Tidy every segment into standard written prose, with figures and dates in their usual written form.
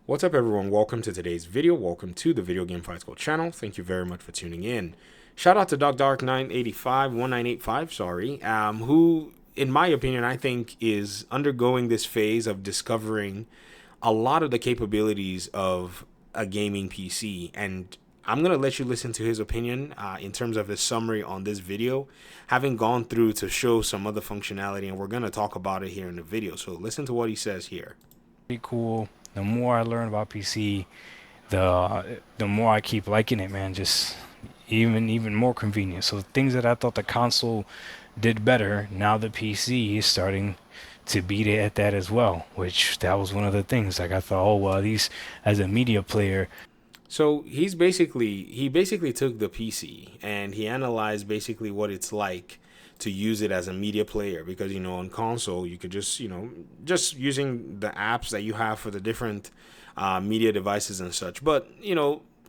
What's up, everyone? Welcome to today's video. Welcome to the Video Game Fight School channel. Thank you very much for tuning in. Shout out to Doc Dark 1985, sorry, who, in my opinion, I think is undergoing this phase of discovering a lot of the capabilities of a gaming PC. And I'm going to let you listen to his opinion in terms of his summary on this video, having gone through to show some other functionality, and we're going to talk about it here in the video. So listen to what he says here. Pretty cool. The more I learn about PC, the more I keep liking it, man. Just even more convenient. So things that I thought the console did better, now the PC is starting to beat it at that as well. Which that was one of the things. Like I thought, oh well, these as a media player. So he basically took the PC and he analyzed basically what it's like to use it as a media player, because on console you could just using the apps that you have for the different media devices and such. But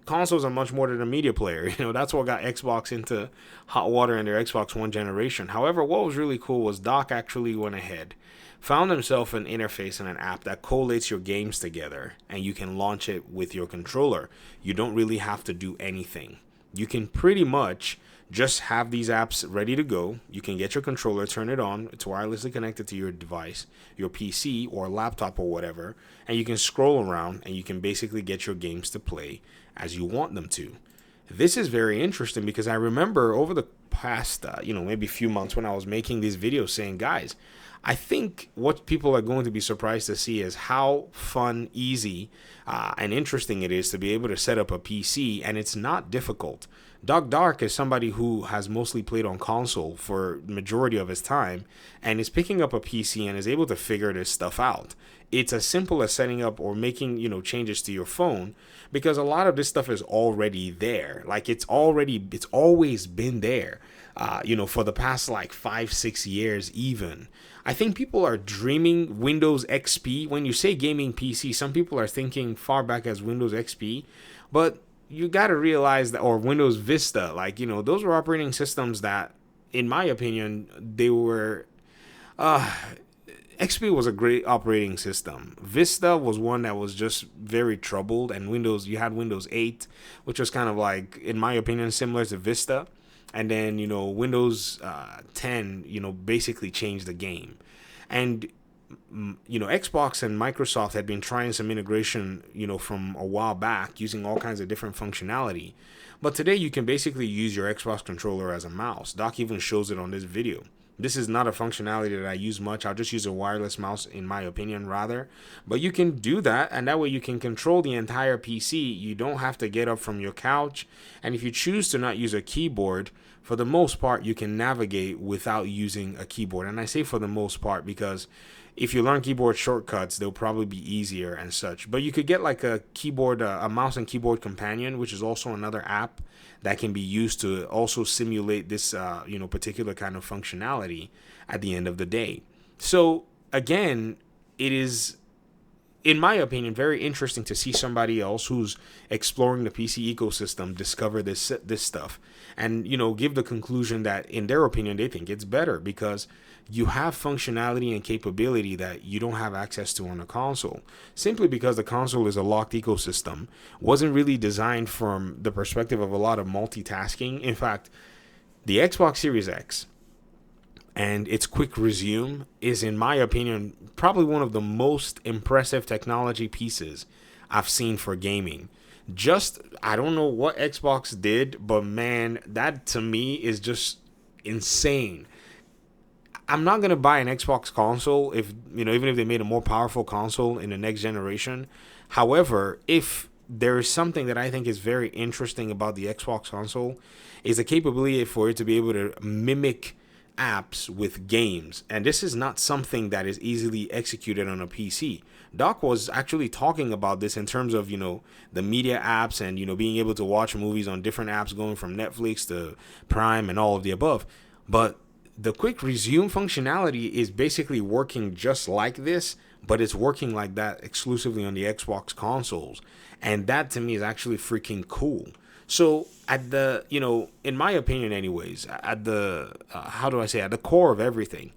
consoles are much more than a media player. That's what got Xbox into hot water in their Xbox One generation. However, what was really cool was Doc actually went ahead, found himself an interface and an app that collates your games together, and you can launch it with your controller. You don't really have to do anything. You can pretty much just have these apps ready to go. You can get your controller, turn it on, it's wirelessly connected to your device, your PC or laptop or whatever, and you can scroll around and you can basically get your games to play as you want them to. This is very interesting because I remember over the past, maybe a few months when I was making these videos saying, guys, I think what people are going to be surprised to see is how fun, easy, and interesting it is to be able to set up a PC, and it's not difficult. Doc Dark is somebody who has mostly played on console for the majority of his time and is picking up a PC and is able to figure this stuff out. It's as simple as setting up or making, changes to your phone, because a lot of this stuff is already there. Like it's always been there, for the past like 5, 6 years even. I think people are dreaming Windows XP. When you say gaming PC, some people are thinking far back as Windows XP, but you got to realize that, or Windows Vista, those were operating systems that, in my opinion, they were, XP was a great operating system. Vista was one that was just very troubled, and you had Windows 8, which was kind of like, in my opinion, similar to Vista. And then, Windows 10, basically changed the game. And Xbox and Microsoft had been trying some integration, from a while back, using all kinds of different functionality. But today you can basically use your Xbox controller as a mouse. Doc even shows it on this video. This is not a functionality that I use much. I'll just use a wireless mouse, in my opinion, rather. But you can do that, and that way you can control the entire PC. You don't have to get up from your couch. And if you choose to not use a keyboard, for the most part, you can navigate without using a keyboard. And I say for the most part because if you learn keyboard shortcuts, they'll probably be easier and such. But you could get like a mouse and keyboard companion, which is also another app that can be used to also simulate this, particular kind of functionality at the end of the day. So again, it is, in my opinion, very interesting to see somebody else who's exploring the PC ecosystem discover this stuff, and give the conclusion that, in their opinion, they think it's better because you have functionality and capability that you don't have access to on a console, simply because the console is a locked ecosystem, wasn't really designed from the perspective of a lot of multitasking. In fact, the Xbox Series X and its quick resume is, in my opinion, probably one of the most impressive technology pieces I've seen for gaming. I don't know what Xbox did, but man, that to me is just insane. I'm not gonna buy an Xbox console if even if they made a more powerful console in the next generation. However, if there is something that I think is very interesting about the Xbox console, is the capability for it to be able to mimic apps with games, and this is not something that is easily executed on a PC. Doc was actually talking about this in terms of the media apps and being able to watch movies on different apps, going from Netflix to Prime and all of the above. But the quick resume functionality is basically working just like this, but it's working like that exclusively on the Xbox consoles. And that to me is actually freaking cool. So at in my opinion anyways, at the, how do I say, at the core of everything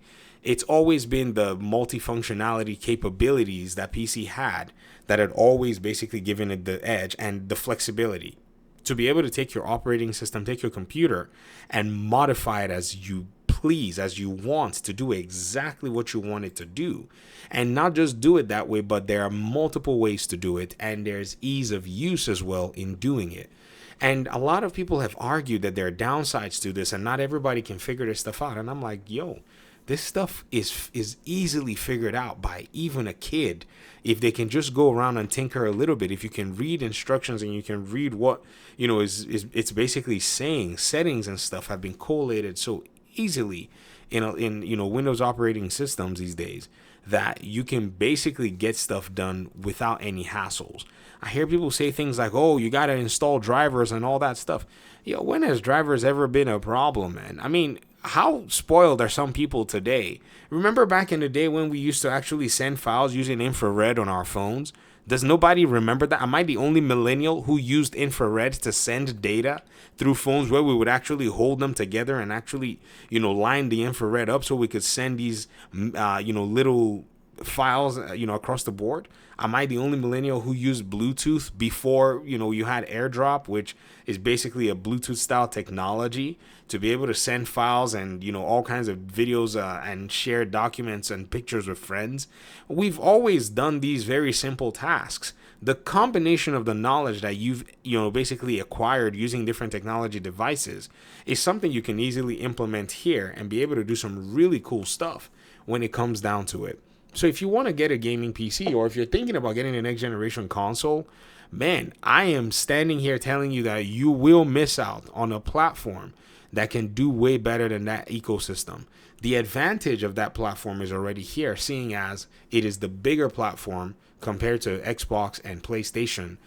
it's always been the multifunctionality capabilities that PC had that had always basically given it the edge and the flexibility to be able to take your operating system, take your computer, and modify it as you please, as you want, to do exactly what you want it to do. And not just do it that way, but there are multiple ways to do it, and there's ease of use as well in doing it. And a lot of people have argued that there are downsides to this, and not everybody can figure this stuff out. And I'm like, yo, this stuff is easily figured out by even a kid if they can just go around and tinker a little bit. If you can read instructions and you can read what is it's basically saying, settings and stuff have been collated so easily in Windows operating systems these days that you can basically get stuff done without any hassles. I hear people say things like, oh, you got to install drivers and all that stuff. Yo, when has drivers ever been a problem, man? I mean, how spoiled are some people today? Remember back in the day when we used to actually send files using infrared on our phones? Does nobody remember that? Am I the only millennial who used infrared to send data through phones where we would actually hold them together and actually, line the infrared up so we could send these, little files, across the board? Am I the only millennial who used Bluetooth before, you had AirDrop, which is basically a Bluetooth style technology to be able to send files and, all kinds of videos and share documents and pictures with friends? We've always done these very simple tasks. The combination of the knowledge that you've, basically acquired using different technology devices is something you can easily implement here and be able to do some really cool stuff when it comes down to it. So if you want to get a gaming PC, or if you're thinking about getting a next generation console, man, I am standing here telling you that you will miss out on a platform that can do way better than that ecosystem. The advantage of that platform is already here, seeing as it is the bigger platform compared to Xbox and PlayStation,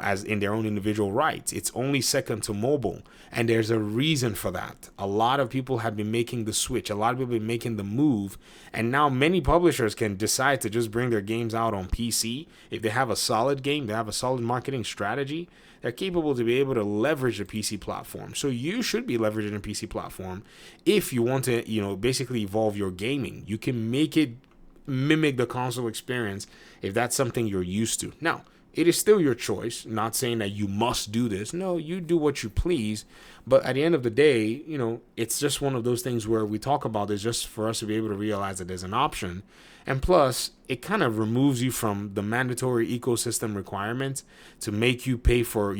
as in their own individual rights. It's only second to mobile, and there's a reason for that. A lot of people have been making the switch. A lot of people have been making the move, and now many publishers can decide to just bring their games out on PC. If they have a solid game, they have a solid marketing strategy, they're capable to be able to leverage the PC platform. So you should be leveraging the PC platform if you want to, basically evolve your gaming. You can make it mimic the console experience if that's something you're used to. Now, it is still your choice, not saying that you must do this. No, you do what you please. But at the end of the day, it's just one of those things where we talk about this just for us to be able to realize that there's an option. And plus, it kind of removes you from the mandatory ecosystem requirements to make you pay for,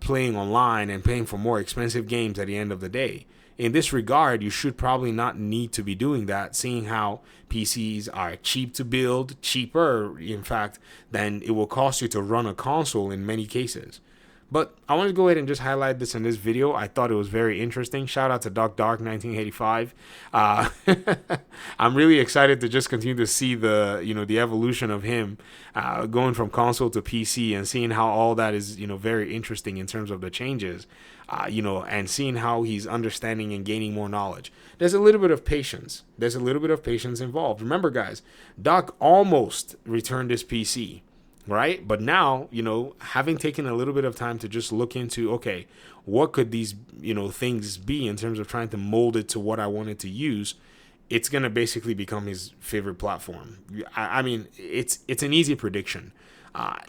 playing online and paying for more expensive games at the end of the day. In this regard, you should probably not need to be doing that, seeing how PCs are cheap to build, cheaper, in fact, than it will cost you to run a console in many cases. But I want to go ahead and just highlight this in this video. I thought it was very interesting. Shout out to Doc Dark 1985. I'm really excited to just continue to see the evolution of him going from console to PC and seeing how all that is very interesting in terms of the changes. And seeing how he's understanding and gaining more knowledge. There's a little bit of patience. There's a little bit of patience involved. Remember, guys, Doc almost returned his PC, right? But now, having taken a little bit of time to just look into, okay, what could these, things be in terms of trying to mold it to what I wanted to use, it's going to basically become his favorite platform. I mean, it's an easy prediction.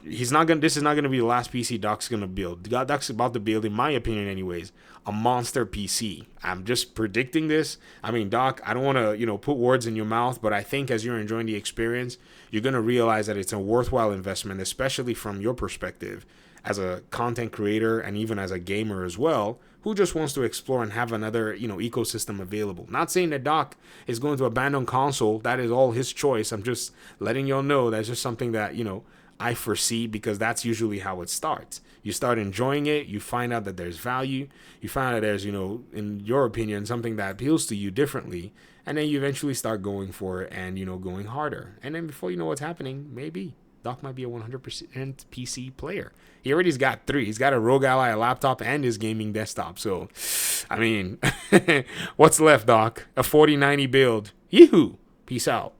This is not going to be the last PC Doc's going to build. Doc's about to build, in my opinion anyways, a monster PC. I'm just predicting this. I mean, Doc, I don't want to, put words in your mouth, but I think as you're enjoying the experience, you're going to realize that it's a worthwhile investment, especially from your perspective as a content creator and even as a gamer as well, who just wants to explore and have another, ecosystem available. Not saying that Doc is going to abandon console. That is all his choice. I'm just letting y'all know that's just something that, I foresee, because that's usually how it starts. You start enjoying it, you find out that there's value, you find out there's, in your opinion, something that appeals to you differently, and then you eventually start going for it and, going harder. And then before you know what's happening, maybe Doc might be a 100% PC player. He already's got 3. He's got a Rogue Ally, a laptop, and his gaming desktop. So, I mean, what's left, Doc? A 4090 build. Yee-hoo! Peace out.